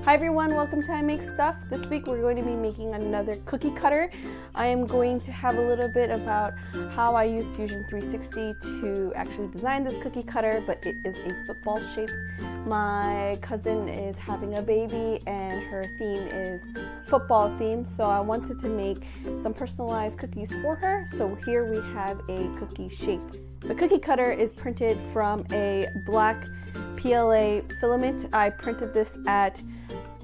Hi everyone, welcome to I Make Stuff. This week we're going to be making another cookie cutter. I am going to have a little bit about how I use Fusion 360 to actually design this cookie cutter, but it is a football shape. My cousin is having a baby and her theme is football themed, so I wanted to make some personalized cookies for her. So here we have a cookie shape. The cookie cutter is printed from a black PLA filament. I printed this at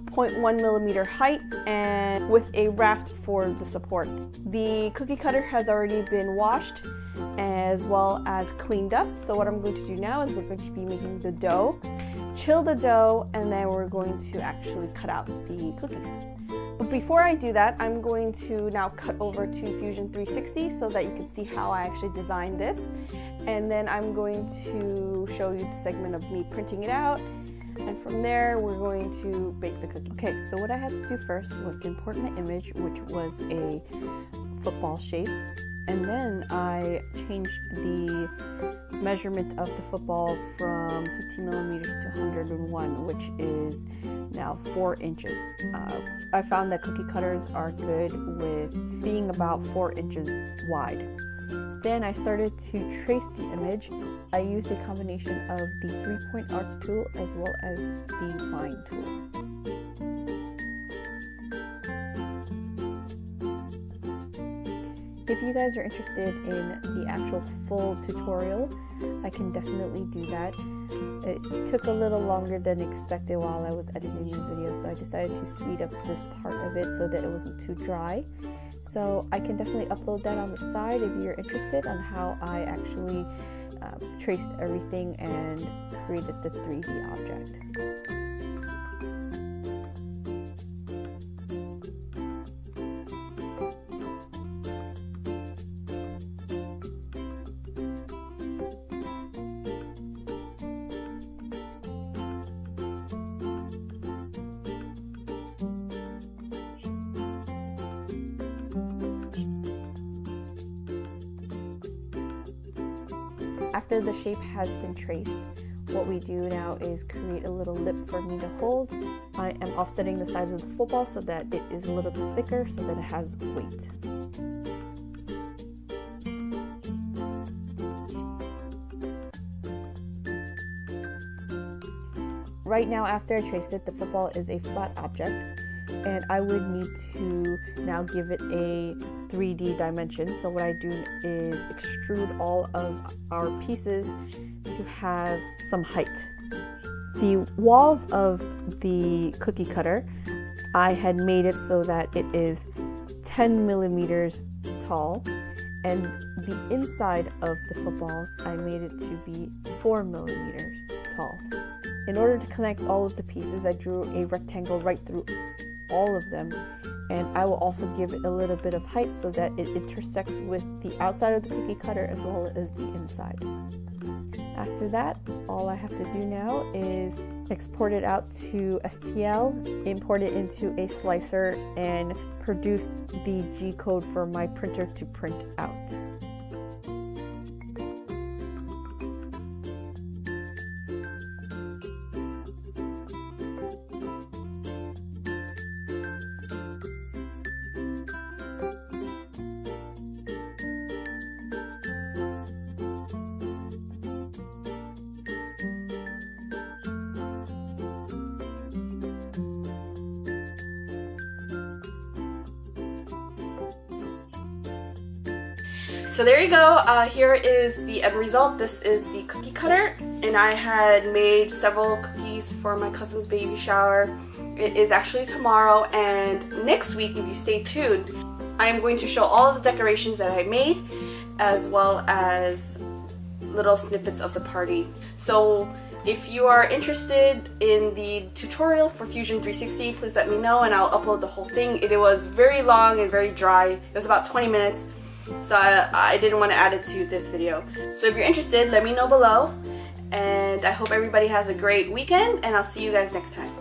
0.1 millimeter height and with a raft for the support. The cookie cutter has already been washed as well as cleaned up. So what I'm going to do now is we're going to be making the dough, chill the dough, and then we're going to actually cut out the cookies. But before I do that, I'm going to now cut over to Fusion 360 so that you can see how I actually designed this. And then I'm going to show you the segment of me printing it out. And from there, we're going to bake the cookie. Okay, so what I had to do first was to import my image, which was a football shape. And then I changed the measurement of the football from 15 millimeters to 101, which is now 4 inches. I found that cookie cutters are good with being about 4 inches wide. Then I started to trace the image. I used a combination of the 3-point arc tool as well as the line tool. If you guys are interested in the actual full tutorial, I can definitely do that. It took a little longer than expected while I was editing the video, so I decided to speed up this part of it so that it wasn't too dry. So I can definitely upload that on the side if you're interested on how I actually traced everything and created the 3D object. After the shape has been traced, what we do now is create a little lip for me to hold. I am offsetting the size of the football so that it is a little bit thicker so that it has weight. Right now, after I traced it, the football is a flat object, and I would need to now give it a 3D dimension. So what I do is extrude all of our pieces to have some height. The walls of the cookie cutter, I had made it so that it is 10 millimeters tall, and the inside of the footballs, I made it to be 4 millimeters tall. In order to connect all of the pieces, I drew a rectangle right through all of them, and I will also give it a little bit of height so that it intersects with the outside of the cookie cutter as well as the inside. After that, all I have to do now is export it out to STL, import it into a slicer, and produce the G-code for my printer to print out. So there you go, here is the end result. This is the cookie cutter, and I had made several cookies for my cousin's baby shower. It is actually tomorrow, and next week, if you stay tuned, I am going to show all of the decorations that I made, as well as little snippets of the party. So if you are interested in the tutorial for Fusion 360, please let me know and I'll upload the whole thing. It was very long and very dry. It was about 20 minutes. So I didn't want to add it to this video. So if you're interested, let me know below. And I hope everybody has a great weekend, and I'll see you guys next time.